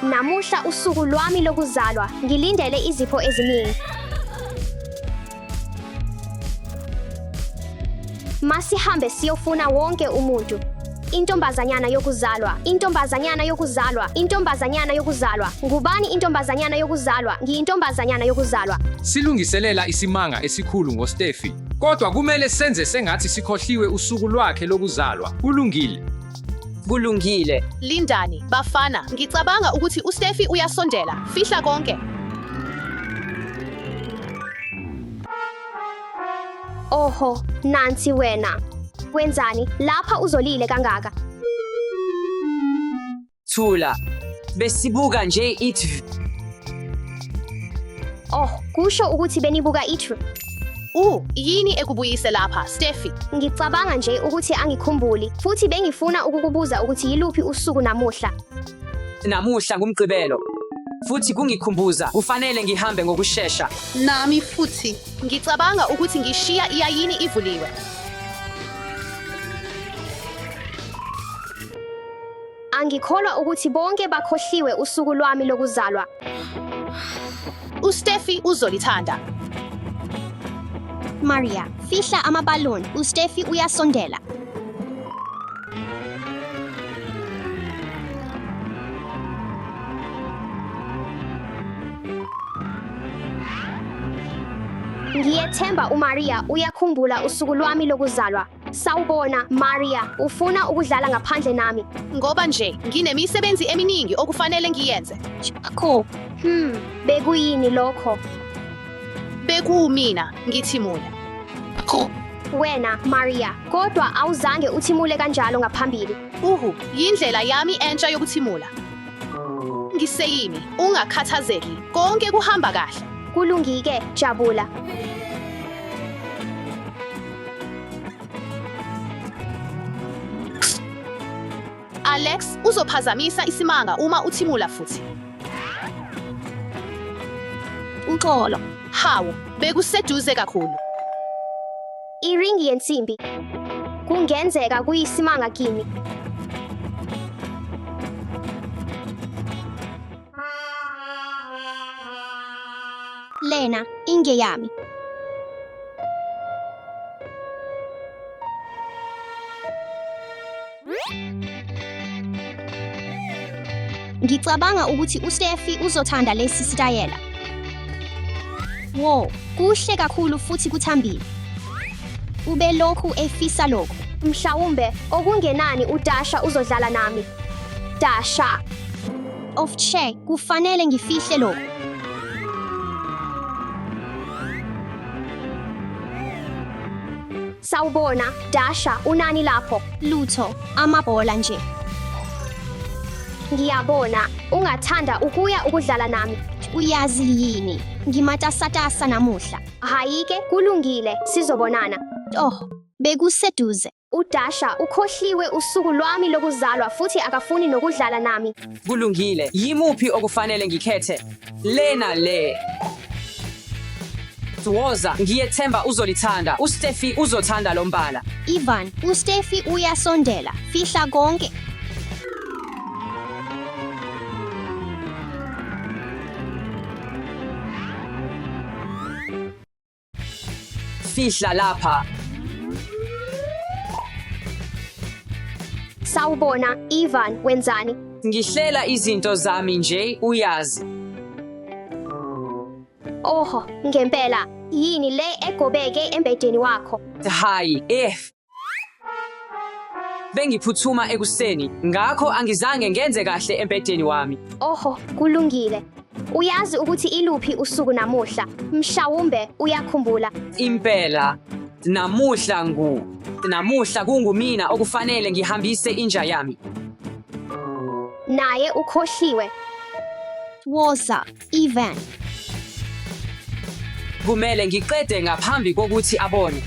namuhla usuku lwami lokuzalwa, ngilindele izipho eziningi. Masihambe siyofuna wonke umuntu. Intombazanyana yokuzalwa, intombazanyana yokuzalwa, intombazanyana yokuzalwa. Ngubani intombazanyana yokuzalwa? Ngiyintombazanyana yokuzalwa. Silungiselela isimanga esikhulu ngoStefi, kodwa kumele senze sengathi sikhohliwe usuku lwakhe lokuzalwa. Kulungile. Kulungile. Lindani, bafana, ngicabanga ukuthi uStefi uyasondela. Fihla konke. Oho, nansi wena. Wenzani? Lapha uzolile kangaka. Thula. Besibuka nje i-TV. Oh, kusho ukuthi benibuka i-TV. Yini ekubuyise lapha, Stefi? Ngicabanga nje ukuthi angikhumbuli, futhi bengifuna ukukubuza ukuthi yiluphi usuku namuhla. Namuhla ngumgqibelo. Futhi kungikhumbuza, kufanele ngihambe ngokusheshsha. Nami futhi. Ngicabanga ukuthi ngishiya iyayini ivuliwe. Angikholwa ukuthi bonke bakhohliwe usuku lwami lokuzalwa. uStefi uzolithanda. Maria, fihla amaballoon. uStefi uyasondela. Ngiyethemba uMaria uyakhumbula usuku lwami lokuzalwa. Sawubona, Maria, ufuna ukudlala ngaphandle nami? Ngoba nje nginemisebenzi eminingi okufanele ngiyenze. Bekuyini lokho? Bekuwumina, ngithimula. Wena, Maria, kodwa awuzange uthimule kanjalo ngaphambili. Yindlela yami entsha yokuthimula. Ngiseyimi, ungakhathazeki, konke kuhamba kahle. Kulungike, jabula. Alex uzophazamisa isimanga uma uthimula futhi. Uxolo. Hawu, bekuseduze kakhulu. Iringi yensimbi. Kungenzeka kuyisimanga kimi. Lena, ingeyami. Ngicabanga ukuthi uStefi uzothanda lesi sitayela. Wow, kuhle kakhulu futhi kuthambile. Ube lokhu efisa lokhu. Mhlawumbe okungenani uDasha uzodlala nami. Dasha. Kufanele ngifihle lokhu. Sawubona, Dasha, unani lapho? Lutho, amabhola nje. Ngiyabona, ungathanda ukuya ukudlala nami. Uyazi yini? Ngimatasatasa namuhla. Hayike, kulungile, sizobonana. Bekuseduze. uDasha ukhohliwe usuku lwami lokuzalwa futhi akafuni nokudlala nami. Kulungile. Yimuphi okufanele ngikhethe? Lena le. Woza, ngiyethemba uzolithanda. uStefi uzothanda lo mbala. Ivan, uStefi uyasondela. Fihla konke. Fihla lapha. Sawubona, Ivan, wenzani? Ngihlela izinto zami nje, uyazi. Ngempela, yini le egobeke embedeni wakho? Hayi, Bengiphuthuma ekuseni, ngakho angizange ngenze kahle embedeni wami. Kulungile. Uyazi ukuthi iluphi usuku namuhla? Mhlawumbe uyakhumbula. Impela, namuhla kungumina okufanele ngihambise inja yami. Naye ukhohliwe. Woza, Ivan. Kumele ngiqede ngaphambi kokuthi abone.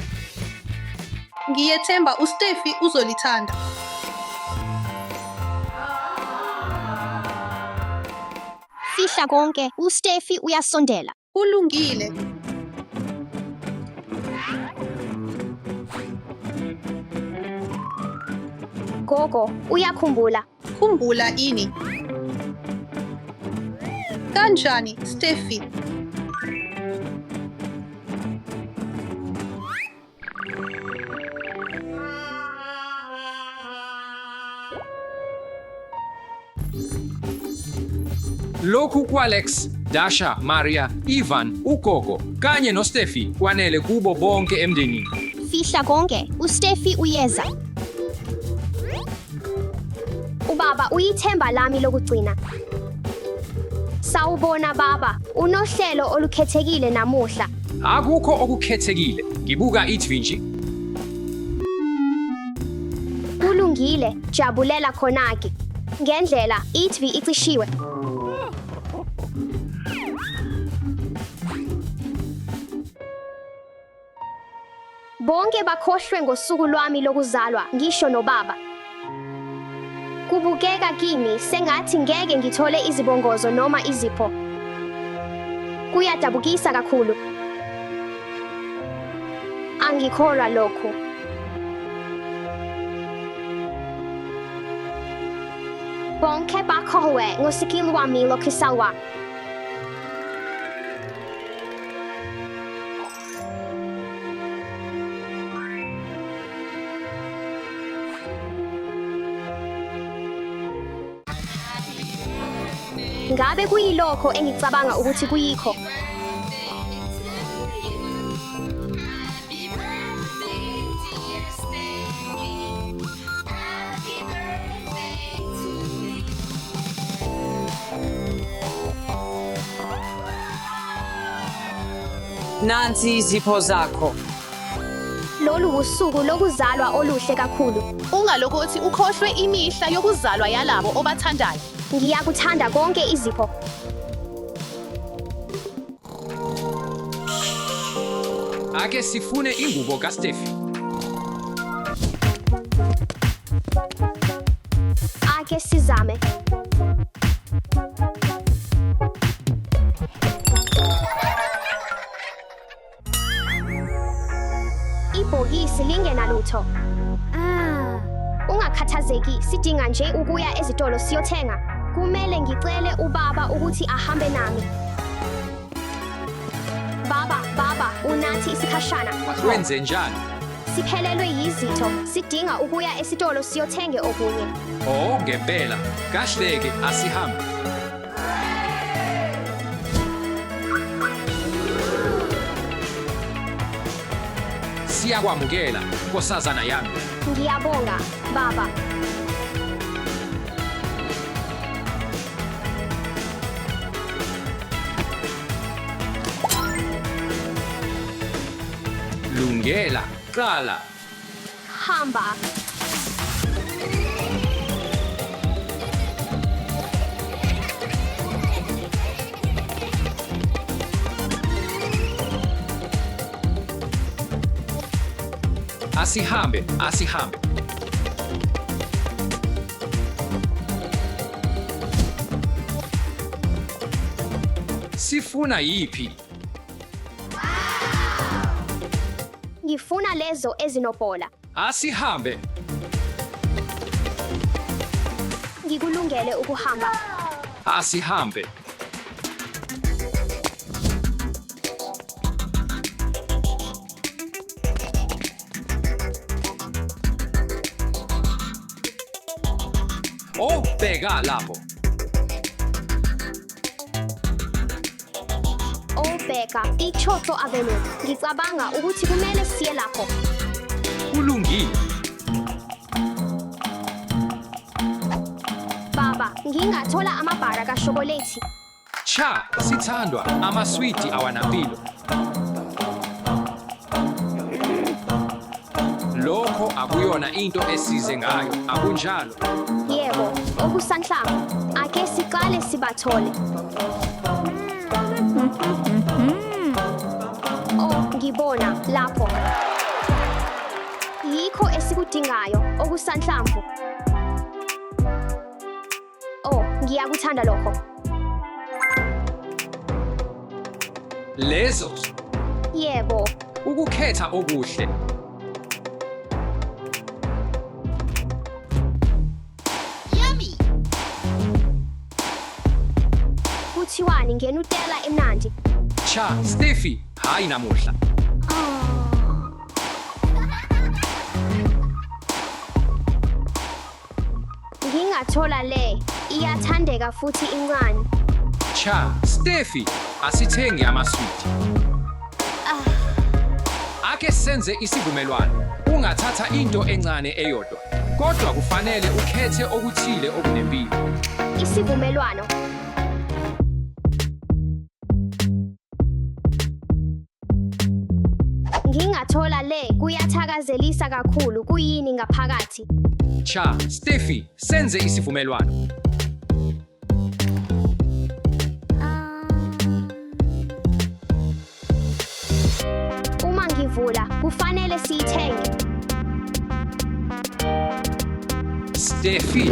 Ngiyethemba uStefi uzolithanda. Fihla konke, uStefi uyasondela. Kulungile. Gogo, uyakhumbula. Khumbula ini? Kanjani, Steffi? Lokhu ku-Alex, Dasha, Maria, Ivan, uGogo kanye noSteffi kwanele kubo bonke emndenini. Fihla konke, uSteffi uyeza. Ubaba uyithemba lami lokugcina. Sawubona baba, unohlelo olukhethekile namuhla. Akukho okukhethekile. Ngibuka iTV nje. Kulungile, jabulela khonake. Ngendlela, iTV icishiwe. Bonke bakhohlwe ngosuku lwami lokuzalwa, ngisho nobaba. Kubukeka kimi sengathi ngeke ngithole izibongozo noma izipho. Kuyadabukisa kakhulu. Angikholwa lokho. Bonke bakhohlwe ngosuku lwami lokuzalwa. Ngabe kuyilokho engicabanga ukuthi kuyikho. Nansi izipho zakho. Lolu usuku lokuzalwa oluhle kakhulu. Ungalokothi ukhohlwe imihla yokuzalwa yalabo obathandayo. Ngiyakuthanda konke izipho. Ake sifune ingubo kaSteffi. Ake sizame. Ibhokisi lingenalutho. Ungakhathazeki, sidinga nje ukuya ezitolo siyothenga. Kumele ngicele ubaba ukuthi ahambe nami. Baba, unathi isikhashana. Wenze njani? Siphelelwe yizitho, sidinga ukuya esitolo siyothenge okunye. Oh, ngempela. Kahle-ke asihambe. Siyakwamukela, nkosazana yami. Ngiyabonga, baba. Lungela, qala. Hamba. Asihambe. Sifuna yiphi? Ngifuna lezo ezinobhola. Asihambe. Ngikulungele ukuhamba. Asihambe. Oh, bheka lapho. Obheka, iChoto Avenue. Ngicabanga ukuthi kumele siye lapho. Kulungile. Baba, ngingathola amabhara kashokolethi. Cha, sithandwa amaswiti awanampilo. Lokho akuyona into esize ngayo, akunjalo. Yebo, okusanhlamvu. Ake siqale sibathole. Oh, ngibona lapho. Yikho esikudingayo, okusanhlamvu. Oh, ngiyakuthanda lokho. Lezo Yebo, ukukhetha okuhle. kuthiwani ngenutela emnandi? Cha, Steffi, hayi namuhla. Ngingathola le, iyathandeka futhi incane. Cha, Steffi, asithengi amaswiti. Ake senze isivumelwano. Ungathatha into encane eyodwa. Kodwa kufanele ukhethe okuthile okunempilo. Isivumelwano. Ngingathola le, kuyathakazelisa kakhulu, kuyini ngaphakathi? Cha, Steffi, senze isivumelwano. Uma ngivula, kufanele siyithenge. Steffi.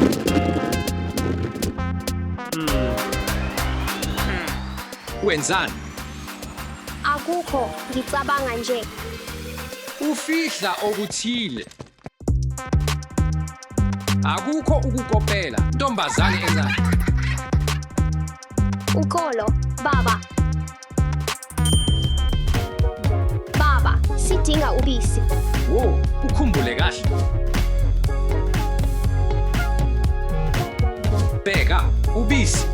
Wenzani? Akukho, ngicabanga nje. Ufihla okuthile. Akukho ukukopela, ntombazane encane. Uxolo, baba. Baba, sidinga ubisi. Wo, ukhumbule kahle. Bheka, ubisi.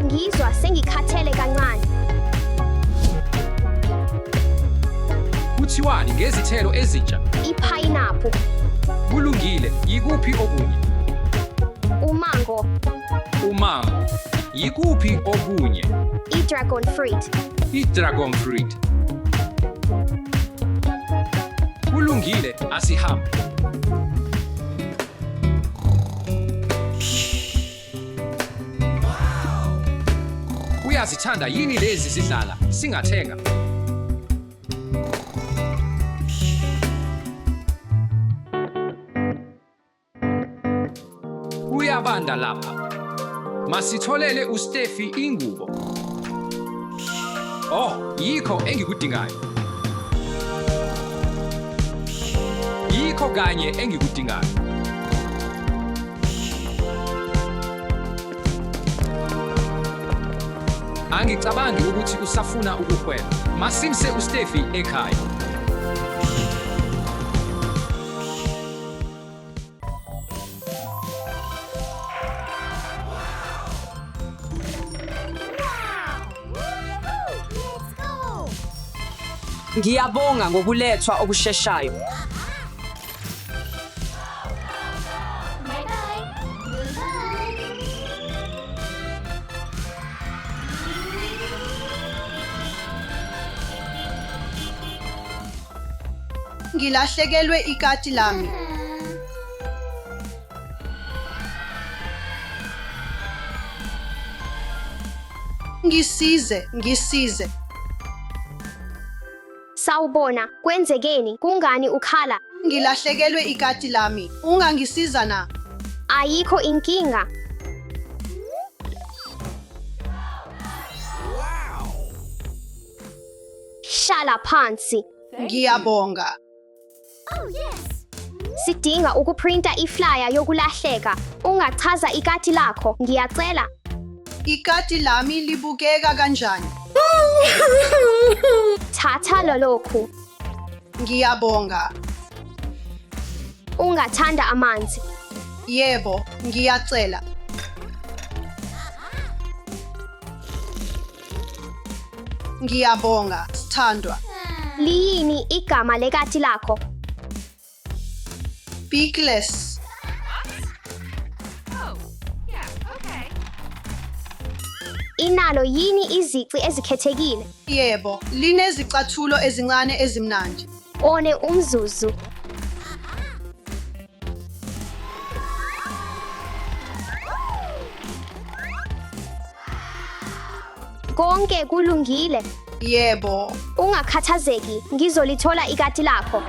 Ngizwa sengikhathele kancane. Kuthiwani ngezithelo ezintsha? Iphayinaphu, Kulungile, yikuphi okunye? umango, Umango. Yikuphi okunye? i-dragon fruit. I-dragon fruit. Kulungile, asihambe. Uyazithanda yini lezi zidlala? Singathenga. Uyabanda lapha. Masitholele uSteffi ingubo. Oh, yikho engikudingayo. Yikho kanye engikudingayo. Angicabangi ukuthi usafuna ukuhweba. Masimse uSteffi ekhaya. Ngiyabonga ngokulethwa okusheshayo. Ngilahlekelwe ikati lami. Ngisize. Sawubona, kwenzekeni? Kungani ukhala? Ngilahlekelwe ikati lami. Ungangisiza na? Ayikho inkinga. Shala phansi. Ngiyabonga. Sidinga ukuprinta iflyer yokulahleka. Ungachaza ikati lakho, ngiyacela. Ikati lami libukeka kanjani? Thatha lokhu. Ngiyabonga. Ungathanda amanzi. Yebo, ngiyacela. Ngiyabonga, Sithandwa. Liyini igama lekati lakho? Beakless. Inalo yini izici ezikhethekile? Yebo, linezicathulo ezincane ezimnandi. One umzuzu. Konke kulungile. Yebo, Ungakhathazeki, ngizolithola ikati lakho.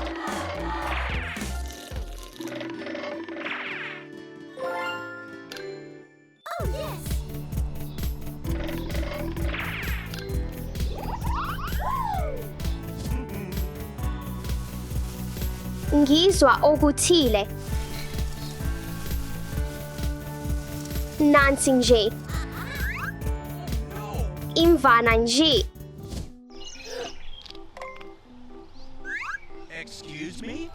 Ngizwa okuthile. Nansi nje. Imvana nje. Excuse me?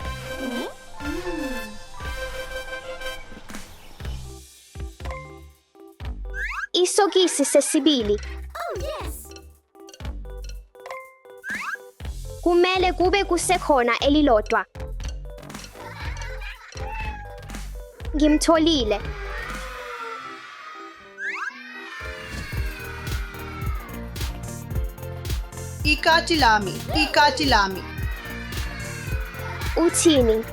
Isokisi sesibili. Kumele kube kusekhona elilodwa. Ngimtholile. Ikati lami, ikati lami, Uthini?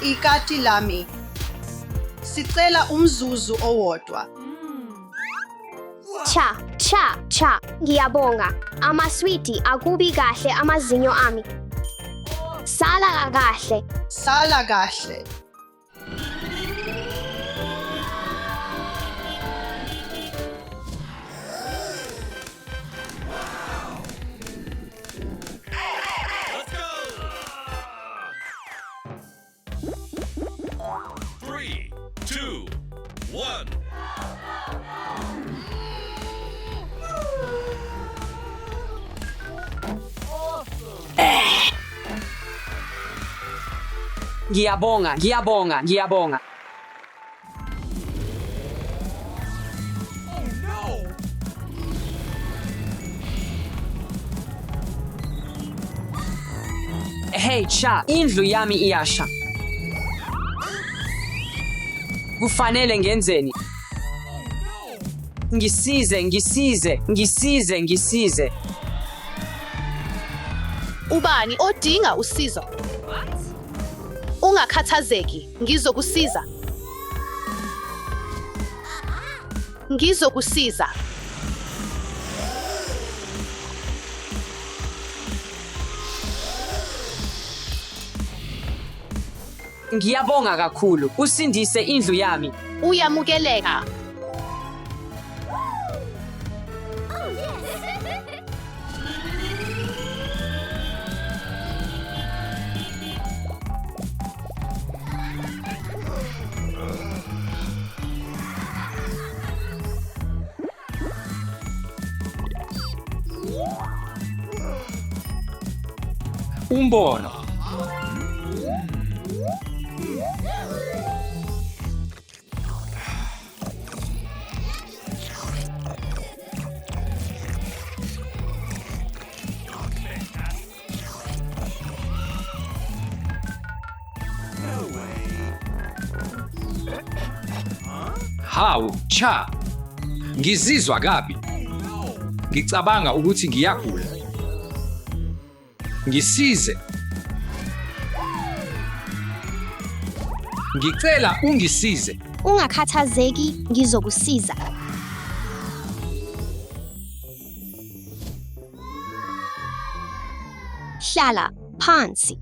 ikati lami. Sicela umzuzu owodwa. Cha. Ngiyabonga. Amaswiti akubi kahle amazinyo ami. Sala kahle. Sala kahle. Let's go! 3, 2, 1. Ngiyabonga. Hey cha, indlu yami iyasha. Kufanele ngenzeni? Ngisize. Ubani odinga usizo? Ungakhathazeki, ngizokusiza. Ngiyabonga kakhulu. Usindise indlu yami. Uyamukeleka. Umbono. Hawu, cha. Ngizizwa kabi. Ngicabanga ukuthi ngiyagula. Ngisize. Ngicela ungisize. Ungakhathazeki, ngizokusiza. Hlala phansi.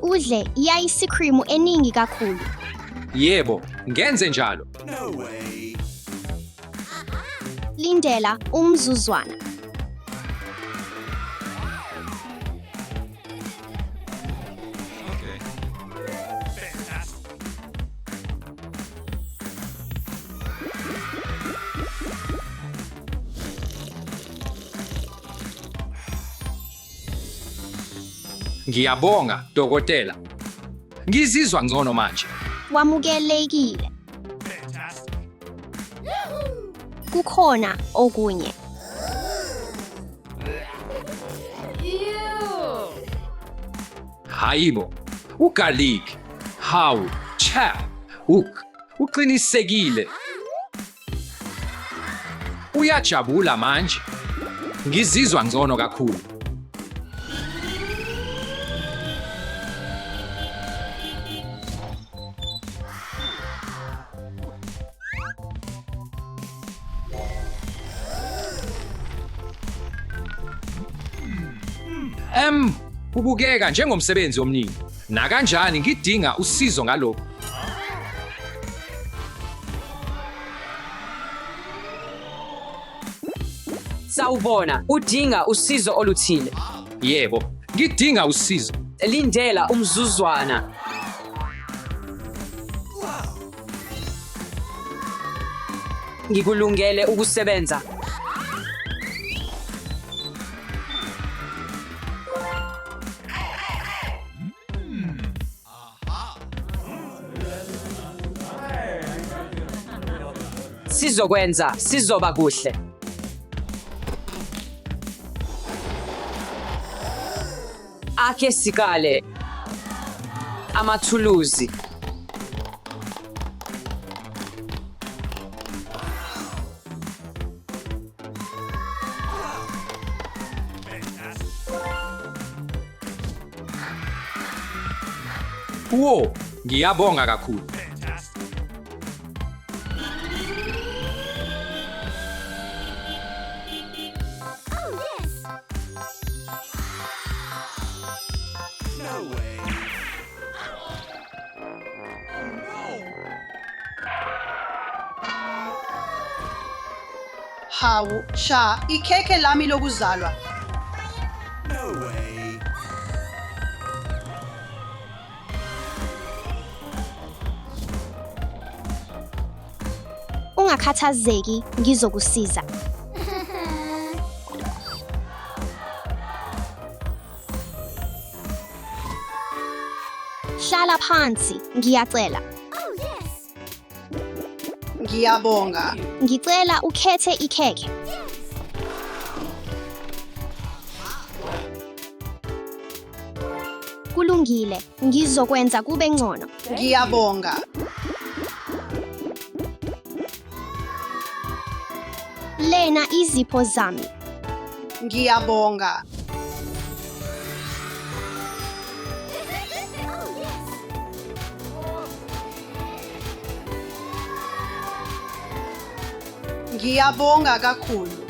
Udle i-ice-cream eningi kakhulu. Yebo, ngenze njalo. No way. Lindela umzuzwana. Okay. Fantastic. Ngiyabonga, dokotela. Ngizizwa ngcono manje. Wamukelekile. Fantastic. Kukhona okunye. Hayibo, ugarlic. Hawu, cha. Uqinisekile. Uyajabula manje. Ngizizwa ngcono kakhulu. Ubukeka njengomsebenzi omningi. Nakanjani ngidinga usizo ngalokho. Sawubona, udinga usizo oluthile. Yebo, ngidinga usizo. Lindela umzuzwana. Ngikulungele ukusebenza. Sizokwenza, sizoba kuhle. Ake sikale amathuluzi. Wo, ngiyabonga kakhulu. Fantastic. No way. Hawu, Sha, ikhekhe lami lokuzalwa. No way. Ungakhathazeki, ngizokusiza. Hlala phansi, ngiyacela. Ngiyabonga. Ngicela ukhethe ikhekhe. Kulungile, ngizokwenza kube ngcono. Ngiyabonga. Lena izipho zami. Ngiyabonga. Ngiyabonga kakhulu.